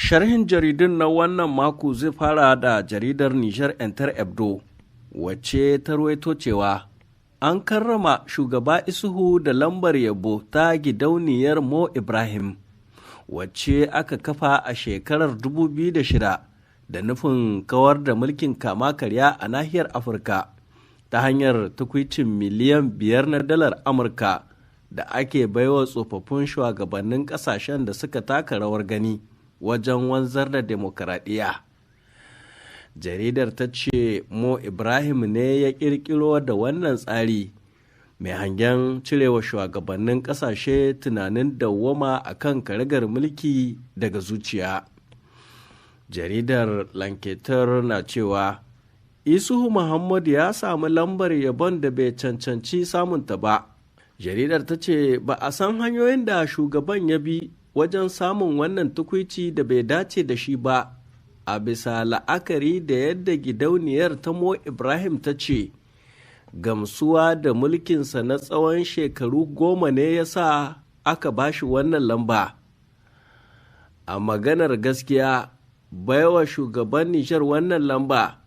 Sharhin jaridun na wannan mako zai fara da jaridar Niger Enter Ebdo, wacce ta ruwaito cewa an karrama shugaba Isuhu da lambar yabo ta gidauniyar Mo Ibrahim, wacce aka kafa a shekarar 2006 da nufin kawar da mulkin kama karya a nahiyar Afirka ta hanyar tukwicin miliyan 5 na dalar Amurka da ake baiwa tsofaffin shugabannin ƙasashen da suka taka rawar gani wajen wanzar da demokaradiyya. Jaridar ta ce Mo Ibrahim ne ya ƙirƙiro da wannan tsari mai hangen cirewa shugabannin ƙasashe tunanin dawwama a kan karagar mulki daga zuciya. Jaridar Lanketer na cewa Isuhu Muhammad ya samu lambar yabon da bai cancanci samunta ba. Jaridar ta ce ba a san hanyoyin da shugaban ya bi wajen samun wannan tukwici da bai dace da shi ba, a bisa la'akari da yadda gidauniyar ta Mo Ibrahim ta ce gamsuwa da mulkinsa na tsawon shekaru 10 ne ya sa aka bashi wannan lamba. A maganar gaskiya, baiwa shugaban Nijar wannan lamba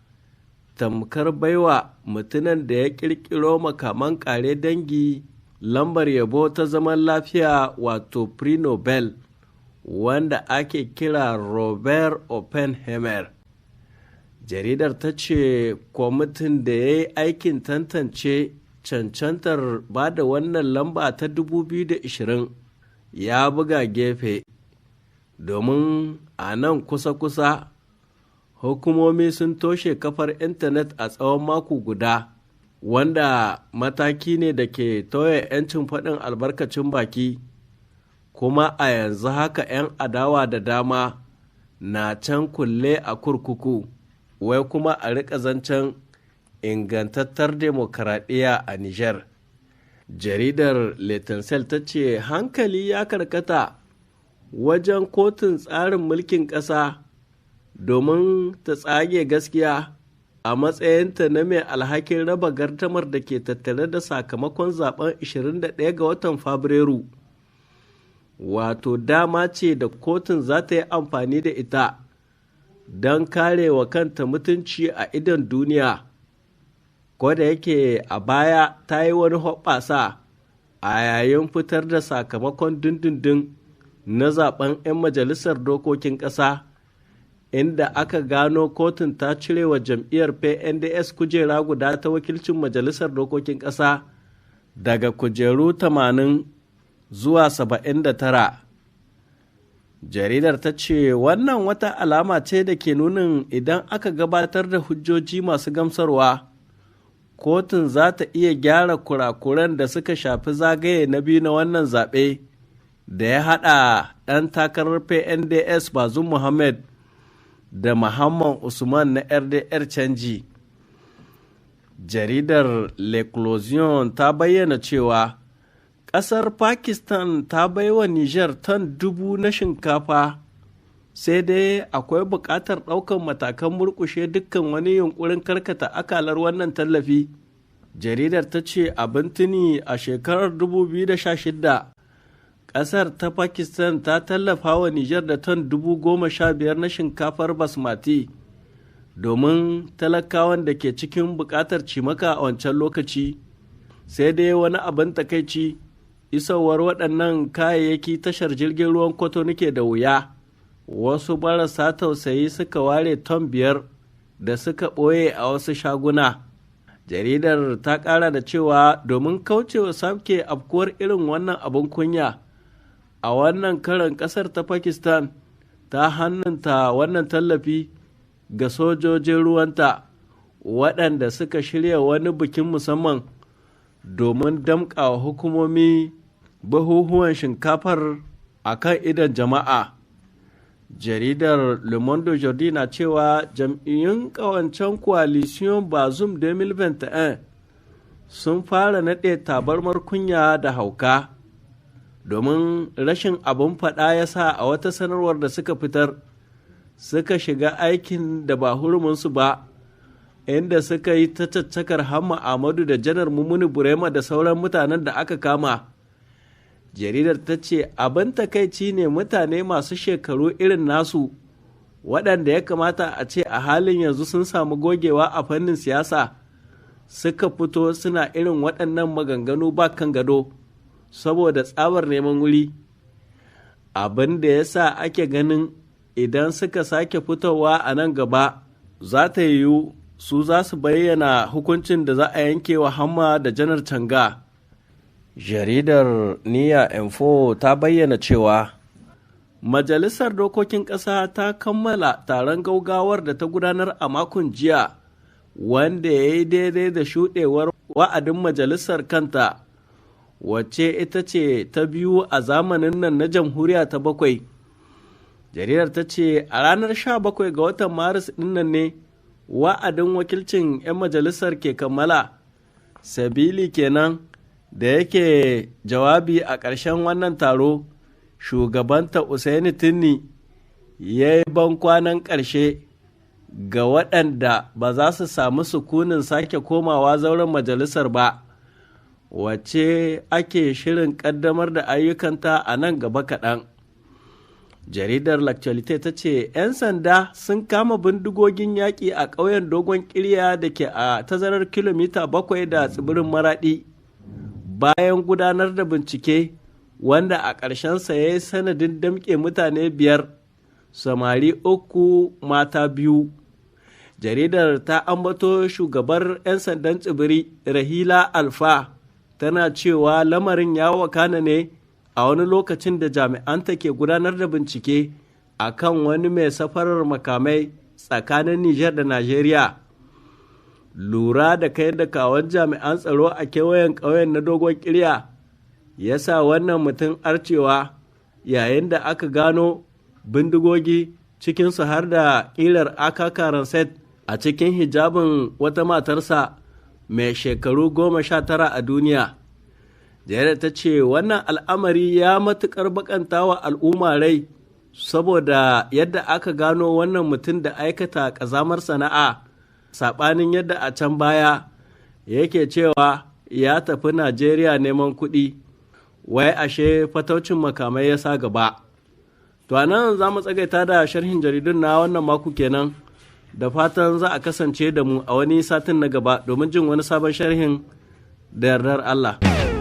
tamkar baiwa mutumin da ya ƙirƙiro makaman ƙare dangi lambar yabo ta zaman lafiya wato Prix Nobel wanda ake kira Robert Oppenheimer. Jaridar ta ce kwamitin da ya yi aikin tantance cancantar ba da wannan lamba ta 2020 ya buga gefe domin a nan kusa-kusa hukumomi sun toshe kafar intanet a tsawon mako guda, wanda mataki ne da ke toye 'yancin faɗin albarkacin baki, kuma a yanzu haka 'yan adawa da dama na can kulle a kurkuku, wai kuma a riƙa zancen ingantattar demokaradiyya a Nijar. Jaridar L'Etincelle ta ce hankali ya karkata wajen kotun tsarin mulkin ƙasa domin ta tsage gaskiya a matsayinta na mai alhakin raba gardamar da ke tattare da sakamakon zaben 21 ga watan Fabrairu. Wato dama ce da kotun za ta yi amfani da ita don kare wa kanta mutunci a idon duniya, ko da yake a baya ta yi wani hoɓɓasa a yayin fitar da sakamakon dindindin na zaben 'yan majalisar dokokin ƙasa, inda aka gano kotun ta cire wa jam'iyyar PNDS kujera guda ta wakilcin majalisar dokokin ƙasa daga kujeru 80 zuwa 79. Jaridar ta ce wannan wata alama ce da ke nunin idan aka gabatar da hujjoji masu gamsarwa, kotun za ta iya gyara kurakuran da suka shafi zagaye na biyu na wannan zaɓe da ya haɗa ɗan takarar PNDS Bazoum Mohamed da Muhammad Usman na RDR canji. Jaridar L'Eclosion ta bayyana cewa ƙasar Pakistan ta baiwa Nijar ton 1000 na shinkafa, sai dai akwai buƙatar ɗaukar matakan murƙushe dukkan wani yunƙurin karkata akalar wannan tallafi. Jaridar ta ce abin tuni a shekarar 2016 ƙasar ta Pakistan ta tallafa wa Nijar da ton 15,000 na shinkafar basmati domin talakawan da ke cikin buƙatar cimaka a wancan lokaci. Sai dai wani abin takaici, isowar waɗannan kayayyaki tashar jirgin ruwan Kwatano ke da wuya. Wasu marasa tausayi suka ware ton 5 da suka ɓoye a wasu shaguna. Jaridar ta ƙara da cewa domin kaucewa samke afkuwar irin wannan abin kunya, a wannan karan ƙasar ta Pakistan ta hannunta wannan tallafi ga sojojin ruwanta waɗanda suka shirya wani bikin musamman domin damƙa hukumomi buhuhuwan shinkafar a kan idon jama'a. Jaridar Le Monde Aujourd'hui na cewa jam'iyyun ƙawancen Coalition Bazoum 2021 sun fara naɗe tabarmar kunya da hauka, domin rashin abin faɗa ya sa a wata sanarwar da suka fitar suka shiga aikin da ba hurumunsu ba, inda suka yi ta caccakar Hamma Ahmadu da Janar Mummuni Burema da sauran mutanen da aka kama. Jaridar ta ce abin takaici ne mutane masu shekaru irin nasu waɗanda ya kamata a ce a halin yanzu sun samu gogewa a fannin siyasa suka fito suna irin waɗannan maganganu ba kan gado saboda tsabar neman wuri, abin da ya sa ake ganin idan suka sake fitowa a nan gaba za ta yiwu su za su bayyana hukuncin da za a yanke wa Hamma da Janar Tanga. Jaridar Niya Info ta bayyana cewa Majalisar Dokokin Ƙasa ta kammala taron gaugawar da ta gudanar a makon jiya, wanda ya yi daidai da shuɗewar wa'adin majalisar kanta, wacce ita ce ta biyu a zamanin nan na jamhuriya ta 7. Jaridar ta ce a ranar 17 ga watan Maris ɗinnan ne wa'adin wakilcin 'yan majalisar ke kammala, sabili kenan da yake jawabi a ƙarshen wannan taro. Shugabanta Usaini Tinni ya yi bankwanan ƙarshe ga waɗanda ba za su samu sukunin sake komawa zauren majalisar ba, wacce ake shirin ƙaddamar da ayyukanta a nan gaba kaɗan. Jaridar L'Actualité ta ce 'yan sanda sun kama bindigogin yaƙi a ƙauyen Dogon Ƙirya da ke a tazarar kilomita 7 da tsibirin Maraɗi, bayan gudanar da bincike wanda a ƙarshensa ya yi sanadin damƙe mutane 5, samari 3, mata 2. Jaridar ta ambato shugabar 'yan sandan tsibiri Rahila Alfa tana cewa lamarin ya wakana ne a wani lokacin da jami'anta ke gudanar da bincike a kan wani mai safarar makamai tsakanin Nijar da Najeriya. Lura da kai da kawon jami'an tsaro a kewayen ƙauyen na Dogon Ƙirya ya sa wannan mutum arcewa yayin da aka gano bindigogi cikinsu har da ƙirar AK set a cikin hijabin wata matarsa mai shekaru 19 a duniya. Jaridar ta ce wannan al'amari ya matuƙar bakanta wa al'umma rai saboda yadda aka gano wannan mutum da aikata ƙazamar sana'a, saɓanin yadda a can baya yake cewa ya tafi Najeriya neman kuɗi, wai ashe fataucin makamai ya sa gaba. To a nan za mu tsagaita da sharhin jaridun na wannan mako kenan, da fatan za a kasance da mu a wani satin na gaba domin jin wani sabon sharhin da yardar Allah.